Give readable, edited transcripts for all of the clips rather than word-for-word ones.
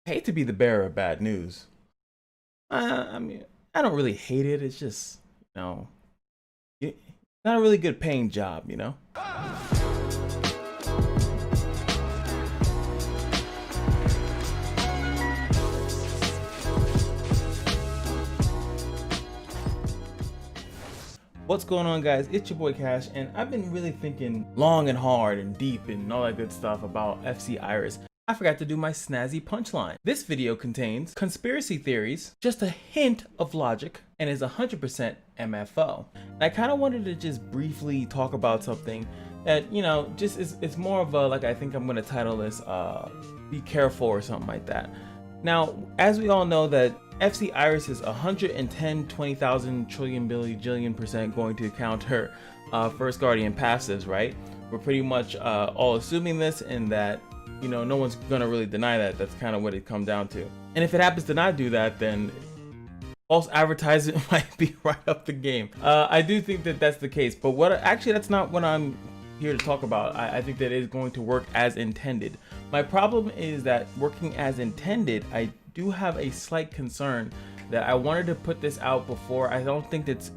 I hate to be the bearer of bad news. I mean, I don't really hate it. It's just, you know, not a really good paying job, you know? What's going on, guys? It's your boy Cash, and I've been really thinking long and hard and deep and all that good stuff about FC Iris. I forgot to do my snazzy punchline. This video contains conspiracy theories, just a hint of logic, and is 100% MFO. And I kind of wanted to just briefly talk about something that, you know, just it's more of a, like, I think I'm going to title this, be careful or something like that. Now, as we all know that FC Iris is 110, 20,000 trillion billion jillion percent going to counter First Guardian passives, right? We're pretty much all assuming this, and that, you know, no one's gonna really deny that. That's kind of what it comes down to. And if it happens to not do that, then false advertisement might be right up the game. I do think that that's the case, but actually that's not what I'm here to talk about. I think that it is going to work as intended. My problem is that working as intended, I do have a slight concern that I wanted to put this out before. I don't think that's,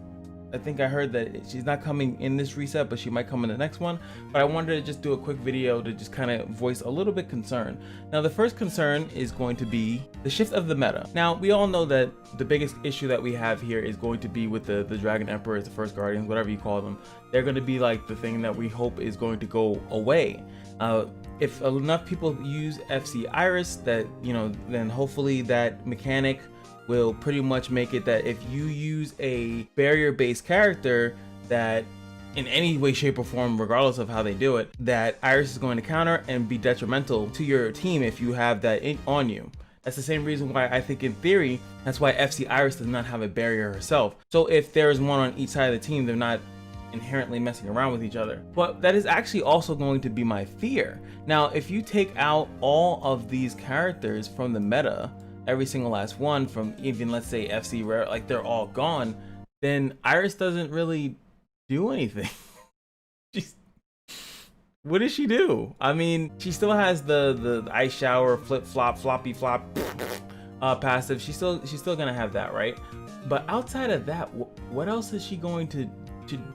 I think I heard that she's not coming in this reset, but she might come in the next one. But I wanted to just do a quick video to just kind of voice a little bit concern. Now, the first concern is going to be the shift of the meta. Now, we all know that the biggest issue that we have here is going to be with the Dragon Emperors, the First Guardians, whatever you call them. They're going to be like the thing that we hope is going to go away. If enough people use FC Iris, that, you know, then hopefully that mechanic will pretty much make it that if you use a barrier-based character that in any way, shape, or form, regardless of how they do it, that Iris is going to counter and be detrimental to your team if you have that on you. That's the same reason why I think, in theory, that's why FC Iris does not have a barrier herself. So if there is one on each side of the team, they're not inherently messing around with each other. But that is actually also going to be my fear. Now, if you take out all of these characters from the meta, every single last one, from even, let's say, FC Rare, like they're all gone, then Iris doesn't really do anything. What does she do? I mean, she still has the ice shower, flip flop, floppy flop passive. She's still gonna have that, right? But outside of that, what else is she going to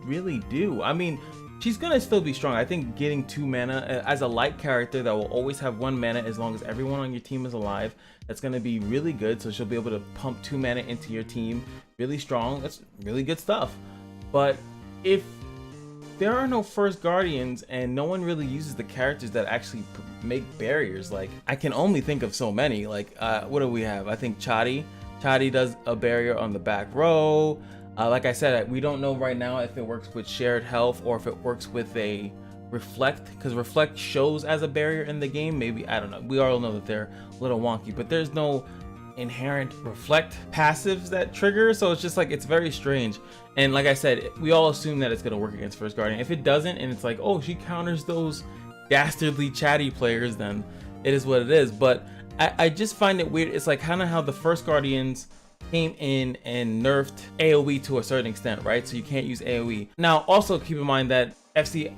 really do? I mean, she's gonna still be strong. I think getting 2 mana as a light character that will always have 1 mana as long as everyone on your team is alive, that's gonna be really good. So she'll be able to pump 2 mana into your team really strong. That's really good stuff. But if there are no First Guardians and no one really uses the characters that actually make barriers, like I can only think of so many. Like what do we have? I think Chadi does a barrier on the back row. Like I said, we don't know right now if it works with shared health or if it works with a reflect, because reflect shows as a barrier in the game. Maybe, I don't know. We all know that they're a little wonky, but there's no inherent reflect passives that trigger. So it's just like, it's very strange. And like I said, we all assume that it's going to work against First Guardian. If it doesn't, and it's like, oh, she counters those dastardly chatty players, then it is what it is. But I just find it weird. It's like kind of how the First Guardians came in and nerfed AoE to a certain extent, right? So you can't use AoE. Now, also keep in mind that FC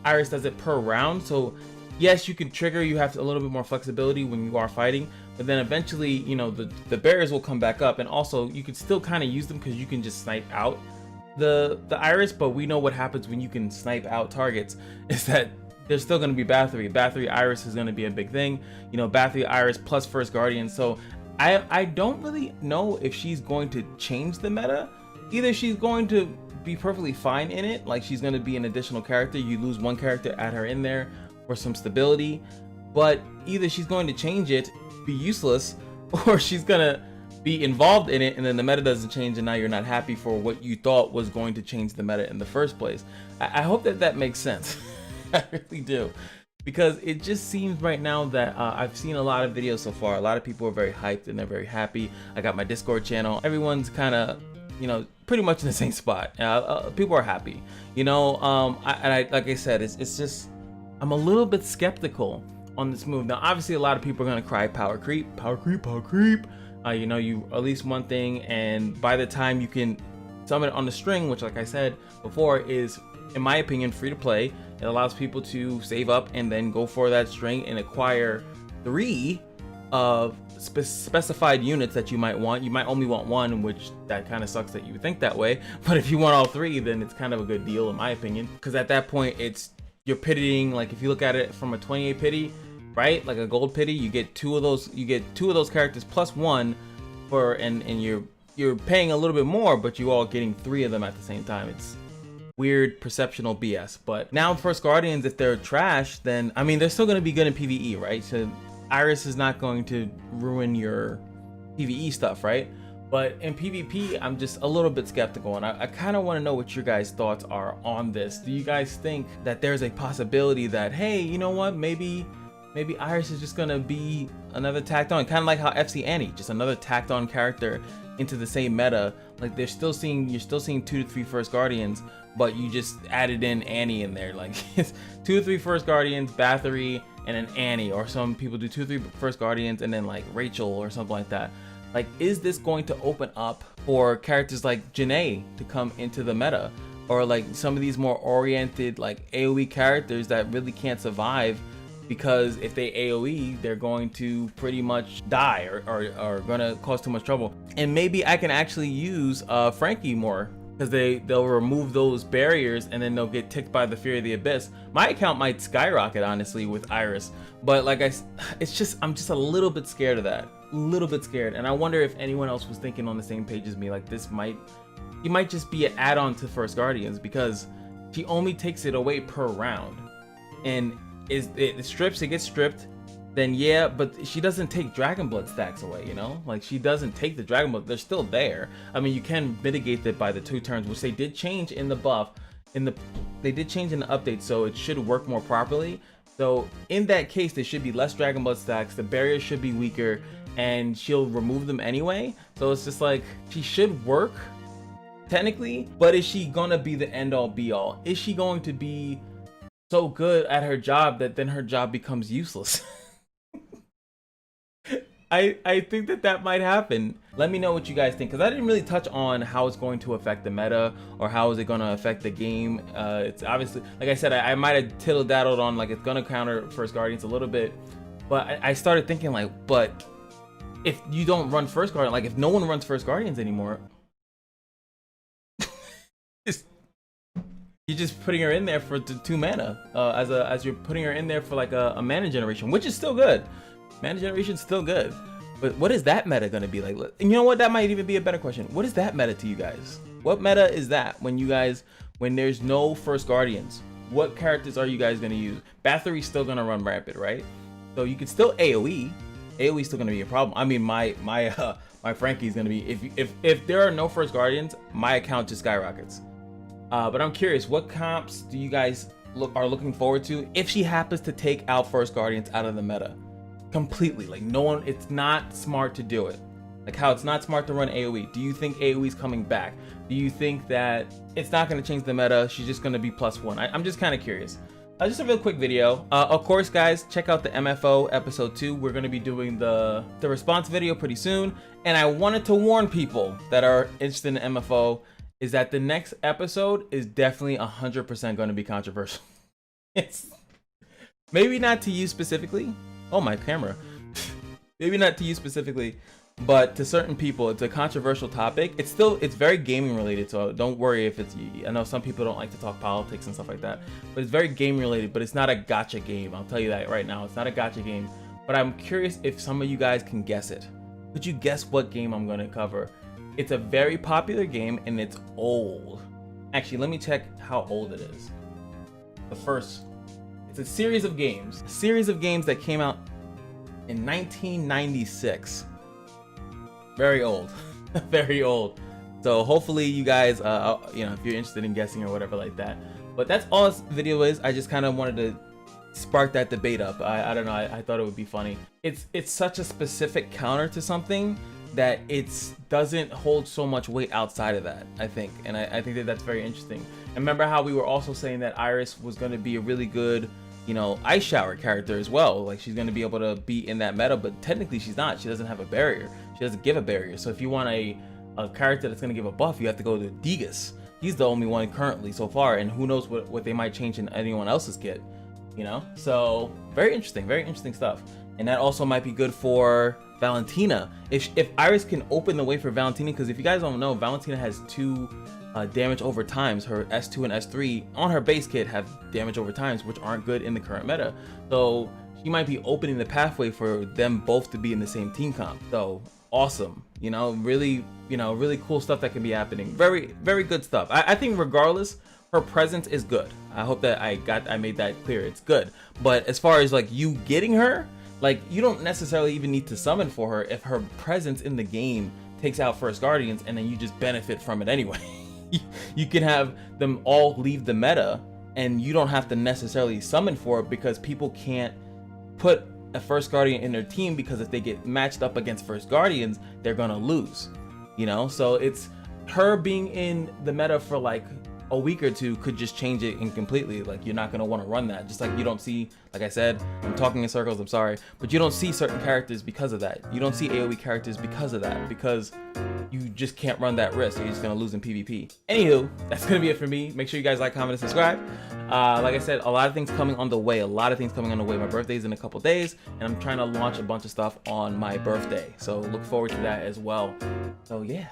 Iris does it per round. So yes, you can trigger, you have a little bit more flexibility when you are fighting, but then eventually, you know, the barriers will come back up, and also you can still kind of use them because you can just snipe out the Iris. But we know what happens when you can snipe out targets is that there's still going to be Bathory. Bathory Iris is going to be a big thing, you know, Bathory Iris plus First Guardian. So I don't really know if she's going to change the meta. Either she's going to be perfectly fine in it, like she's going to be an additional character, you lose one character, add her in there for some stability, but either she's going to change it, be useless, or she's going to be involved in it and then the meta doesn't change and now you're not happy for what you thought was going to change the meta in the first place. I hope that makes sense. I really do. Because it just seems right now that I've seen a lot of videos so far. A lot of people are very hyped and they're very happy. I got my Discord channel. Everyone's kind of, you know, pretty much in the same spot. People are happy. You know, like I said, it's just, I'm a little bit skeptical on this move. Now, obviously, a lot of people are going to cry power creep, power creep, power creep. You know, you release one thing, and by the time you can summon it on the string, which, like I said before, is, in my opinion, free to play. It allows people to save up and then go for that string and acquire 3 of specified units that you might want. You might only want one, which that kind of sucks that you think that way. But if you want all three, then it's kind of a good deal in my opinion, because at that point you're pitying. Like if you look at it from a 28 pity, right? Like a gold pity, you get two of those characters plus one for, and you're paying a little bit more, but you all getting three of them at the same time. It's weird perceptional BS. But now First Guardians, if they're trash, then I mean they're still going to be good in PvE, right? So Iris is not going to ruin your PvE stuff, right? But in PvP, I'm just a little bit skeptical, and I kind of want to know what your guys' thoughts are on this. Do you guys think that there's a possibility that, hey, you know what, maybe Iris is just gonna be another tacked on, kind of like how FC Annie, just another tacked on character into the same meta? Like you're still seeing 2 to 3 First Guardians, but you just added in Annie in there. Like it's 2 to 3 First Guardians, Bathory, and an Annie, or some people do 2 to 3 First Guardians and then like Rachel or something like that. Like, is this going to open up for characters like Janae to come into the meta, or like some of these more oriented like AoE characters that really can't survive, because if they AoE, they're going to pretty much die or are gonna cause too much trouble? And maybe I can actually use Frankie more, because they'll remove those barriers and then they'll get ticked by the Fear of the Abyss. My account might skyrocket honestly with Iris, but like I'm just a little bit scared of that, and I wonder if anyone else was thinking on the same page as me. Like you might just be an add-on to First Guardians, because she only takes it away per round, and it gets stripped, then yeah, but she doesn't take Dragon Blood stacks away, you know? Like she doesn't take the Dragon Blood, they're still there. I mean, you can mitigate that by the 2 turns, which they did change in the buff, they did change in the update, so it should work more properly. So in that case, there should be less Dragon Blood stacks, the barriers should be weaker, and she'll remove them anyway. So it's just like, she should work technically, but is she gonna be the end all be all? Is she going to be so good at her job that then her job becomes useless? I think that might happen. Let me know what you guys think, because I didn't really touch on how it's going to affect the meta, or how is it going to affect the game. It's obviously, like I said, I might have tittle-daddled on like it's going to counter First Guardians a little bit, but I started thinking like, but if you don't run First Guardian, like if no one runs First Guardians anymore, you're just putting her in there for 2 mana, as you're putting her in there for like a mana generation, which is still good. Mana generation's still good, but what is that meta gonna be like? And you know what, that might even be a better question. What is that meta to you guys? What meta is that when there's no First Guardians? What characters are you guys gonna use? Bathory's still gonna run rampant, right? So you could still AoE. AoE's still gonna be a problem. I mean, my Frankie's gonna be, if there are no First Guardians, my account just skyrockets. But I'm curious, what comps do you guys are looking forward to if she happens to take out First Guardians out of the meta completely? Like no one, it's not smart to do it. Like how it's not smart to run AoE. Do you think AoE's coming back? Do you think that it's not going to change the meta? She's just going to be +1. I'm just kind of curious. Just a real quick video. Of course, guys, check out the MFO episode 2. We're going to be doing the response video pretty soon. And I wanted to warn people that are interested in MFO is that the next episode is definitely 100% going to be controversial. It's maybe not to you specifically. Oh, my camera. Maybe not to you specifically, but to certain people, it's a controversial topic. It's very gaming related, so don't worry if it's, I know some people don't like to talk politics and stuff like that, but it's very game related, but it's not a gacha game. I'll tell you that right now. It's not a gacha game, but I'm curious if some of you guys can guess it. Could you guess what game I'm going to cover? It's a very popular game and it's old. Actually, let me check how old it is. It's a series of games. A series of games that came out in 1996. Very old. Very old. So hopefully you guys, you know, if you're interested in guessing or whatever like that. But that's all this video is. I just kind of wanted to spark that debate up. I don't know. I thought it would be funny. It's such a specific counter to something that it doesn't hold so much weight outside of that, I think. And I think that that's very interesting. And remember how we were also saying that Iris was going to be a really good, you know, ice shower character as well. Like she's going to be able to be in that meta, but technically she's not. She doesn't have a barrier. She doesn't give a barrier. So if you want a character that's going to give a buff, you have to go to DeviousSketcher. He's the only one currently so far, and who knows what they might change in anyone else's kit, you know? So very interesting stuff. And that also might be good for Valentina. If Iris can open the way for Valentina, because if you guys don't know, Valentina has 2 damage over times. Her S2 and S3 on her base kit have damage over times, which aren't good in the current meta. So she might be opening the pathway for them both to be in the same team comp. So awesome, you know, really cool stuff that can be happening. Very, very good stuff. I think regardless, her presence is good. I hope that I made that clear. It's good. But as far as like you getting her, like you don't necessarily even need to summon for her if her presence in the game takes out First Guardians, and then you just benefit from it anyway. You can have them all leave the meta and you don't have to necessarily summon for it, because people can't put a First Guardian in their team, because if they get matched up against First Guardians, they're gonna lose, you know? So it's her being in the meta for like a week or 2 could just change it completely. Like you're not gonna want to run that. Just like you don't see, like I said, I'm talking in circles, I'm sorry, but you don't see certain characters because of that. You don't see AoE characters because of that, because you just can't run that risk. You're just gonna lose in PvP. Anywho, that's gonna be it for me. Make sure you guys like, comment, and subscribe. Like I said, a lot of things coming on the way. My birthday's in a couple days, and I'm trying to launch a bunch of stuff on my birthday. So look forward to that as well. So yeah.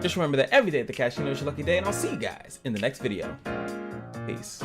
Just remember that every day at the casino is your lucky day, and I'll see you guys in the next video. Peace.